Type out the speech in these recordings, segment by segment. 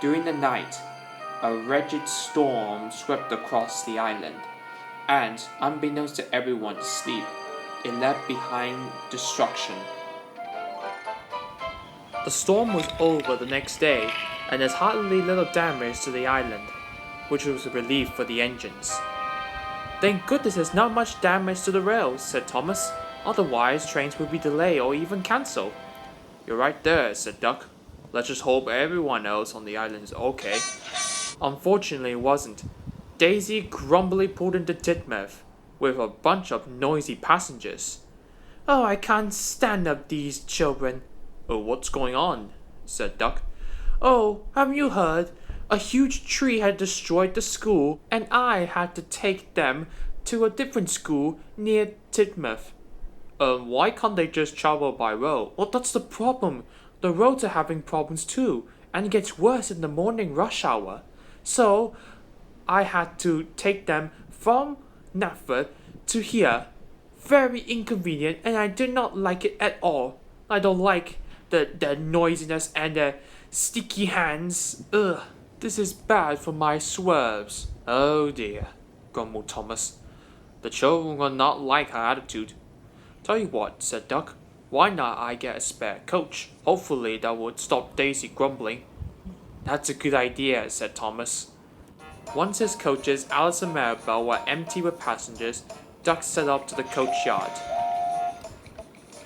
During the night, a wretched storm swept across the island, and, unbeknownst to everyone asleep, it left behind destruction. The storm was over the next day, and there's hardly little damage to the island, which was a relief for the engines. Thank goodness there's not much damage to the rails, said Thomas. Otherwise, trains would be delayed or even cancelled. You're right there, said Duck. Let's just hope everyone else on the island is okay. Unfortunately, it wasn't. Daisy grumbly pulled into Titmuth with a bunch of noisy passengers. Oh, I can't stand up these children. Oh, what's going on? Said Duck. Oh, haven't you heard? A huge tree had destroyed the school, and I had to take them to a different school near Titmuth. Why can't they just travel by road? Well, that's the problem. The roads are having problems too, and it gets worse in the morning rush hour. So, I had to take them from Natford to here. Very inconvenient, and I did not like it at all. I don't like the noisiness and the sticky hands. Ugh, this is bad for my swerves. Oh dear, grumbled Thomas. The children will not like her attitude. Tell you what, said Duck. Why not I get a spare coach? Hopefully that would stop Daisy grumbling. That's a good idea, said Thomas. Once his coaches, Alice and Maribel, were empty with passengers, Duck set up to the coach yard.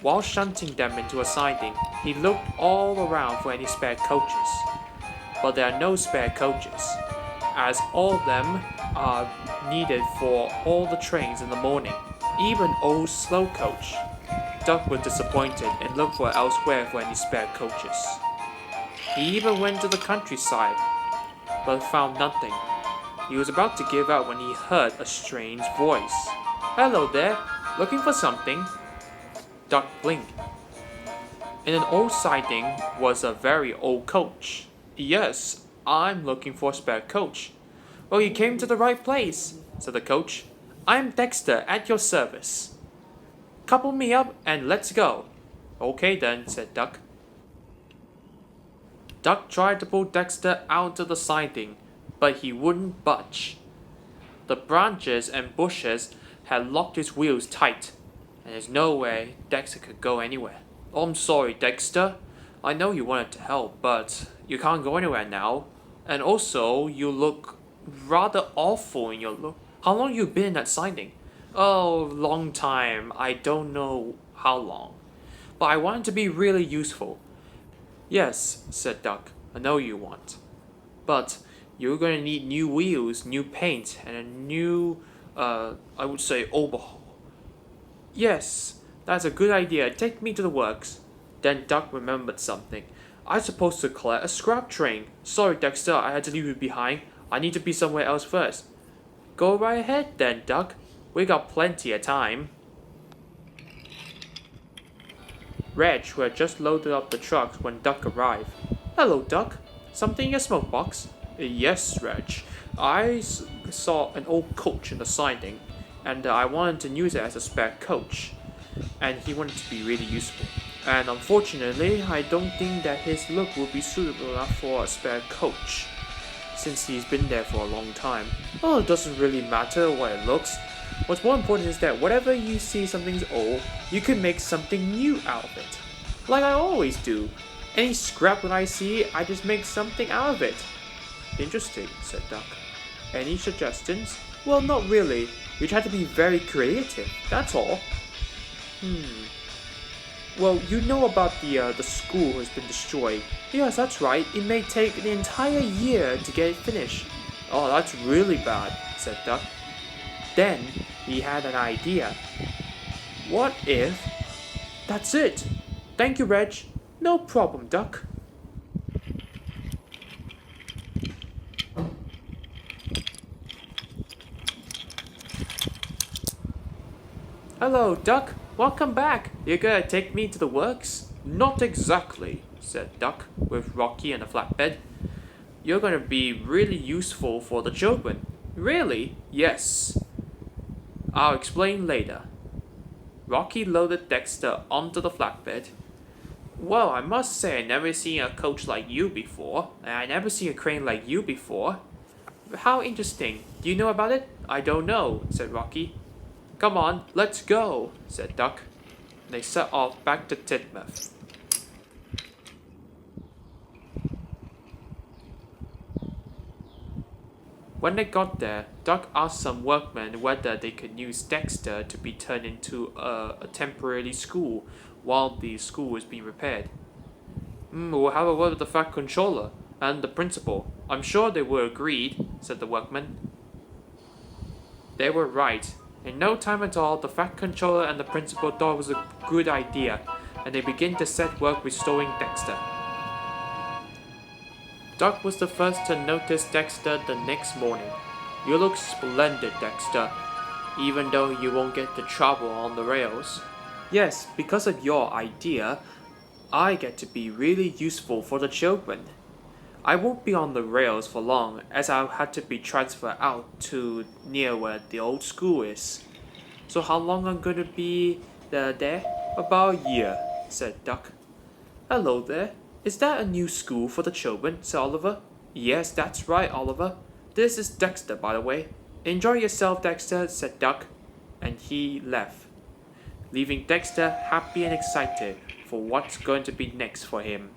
While shunting them into a siding, he looked all around for any spare coaches. But there are no spare coaches, as all of them are needed for all the trains in the morning, even old slow coach. Duck was disappointed and looked for elsewhere for any spare coaches. He even went to the countryside, but found nothing. He was about to give up when he heard a strange voice. Hello there, looking for something? Duck blinked. In an old siding was a very old coach. Yes, I'm looking for a spare coach. Well, you came to the right place, said the coach. I'm Dexter, at your service. Couple me up and let's go. Okay then, said Duck. Duck tried to pull Dexter out of the siding, but he wouldn't budge. The branches and bushes had locked his wheels tight, and there's no way Dexter could go anywhere. Oh, I'm sorry, Dexter. I know you wanted to help, but you can't go anywhere now. And also, you look rather awful in your look. How long you been in that siding? Oh, long time. I don't know how long. But I want to be really useful. Yes, said Duck. I know you want. But you're going to need new wheels, new paint, and a new, I would say, overhaul. Yes, that's a good idea. Take me to the works. Then Duck remembered something. I'm supposed to collect a scrap train. Sorry, Dexter, I had to leave you behind. I need to be somewhere else first. Go right ahead then, Duck. We got plenty of time. Reg, who had just loaded up the trucks when Duck arrived. Hello, Duck. Something in your smoke box? Yes, Reg. I saw an old coach in the siding, and I wanted to use it as a spare coach. And he wanted to be really useful. And unfortunately, I don't think that his look will be suitable enough for a spare coach, since he's been there for a long time. Oh, it doesn't really matter what it looks. What's more important is that whatever you see something's old, you can make something new out of it. Like I always do. Any scrap that I see, I just make something out of it. Interesting, said Duck. Any suggestions? Well, not really. You try to be very creative, that's all. Well, you know about the school has been destroyed. Yes, that's right. It may take an entire year to get it finished. Oh, that's really bad, said Duck. Then he had an idea. What if... That's it. Thank you, Reg. No problem, Duck. Hello, Duck. Welcome back. You're gonna take me to the works? Not exactly, said Duck, with Rocky and a flatbed. You're gonna be really useful for the children. Really? Yes. I'll explain later. Rocky loaded Dexter onto the flatbed. Well, I must say I never seen a coach like you before, and I never seen a crane like you before. How interesting. Do you know about it? I don't know, said Rocky. Come on, let's go, said Duck. They set off back to Titmuth. When they got there, Duck asked some workmen whether they could use Dexter to be turned into a temporary school while the school was being repaired. We'll have a word with the Fat Controller and the principal. I'm sure they were agreed, said the workman. They were right. In no time at all, the Fat Controller and the principal thought it was a good idea, and they began to set work restoring Dexter. Duck was the first to notice Dexter the next morning. You look splendid, Dexter, even though you won't get the trouble on the rails. Yes, because of your idea, I get to be really useful for the children. I won't be on the rails for long, as I'll have to be transferred out to near where the old school is. So how long I'm going to be there? About a year, said Duck. Hello there. Is that a new school for the children, said Oliver. Yes, that's right, Oliver. This is Dexter, by the way. Enjoy yourself, Dexter, said Duck, and he left, leaving Dexter happy and excited for what's going to be next for him.